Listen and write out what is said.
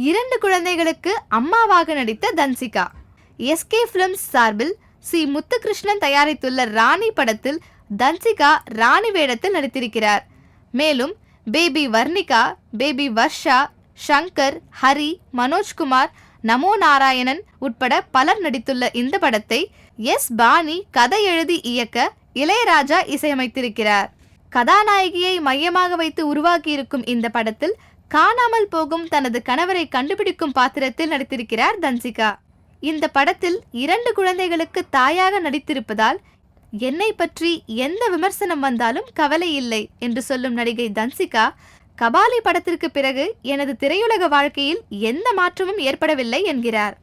2 குழந்தைகளுக்கு அம்மாவாக நடித்த தன்சிகா. எஸ்கே பிலிம்ஸ் சார்பில் சி முத்துகிருஷ்ணன் தயாரித்துள்ள ராணி படத்தில் தன்சிகா ராணி வேடத்தில் நடித்திருக்கிறார். மேலும் பேபி வர்ணிகா, பேபி வர்ஷா, சங்கர், ஹரி, மனோஜ்குமார், நமோ நாராயணன் உட்பட பலர் நடித்துள்ள இந்த படத்தை எஸ் பாணி கதை எழுதி இயக்க இளையராஜா இசையமைத்திருக்கிறார். கதாநாயகியை மையமாக வைத்து உருவாக்கியிருக்கும் இந்த படத்தில் காணாமல் போகும் தனது கணவரை கண்டுபிடிக்கும் பாத்திரத்தில் நடித்திருக்கிறார் தன்சிகா. இந்த படத்தில் 2 குழந்தைகளுக்கு தாயாக நடித்திருப்பதால் என்னை பற்றி எந்த விமர்சனம் வந்தாலும் கவலை இல்லை என்று சொல்லும் நடிகை தன்சிகா, கபாலி படத்திற்கு பிறகு எனது திரையுலக வாழ்க்கையில் எந்த மாற்றமும் ஏற்படவில்லை என்கிறார்.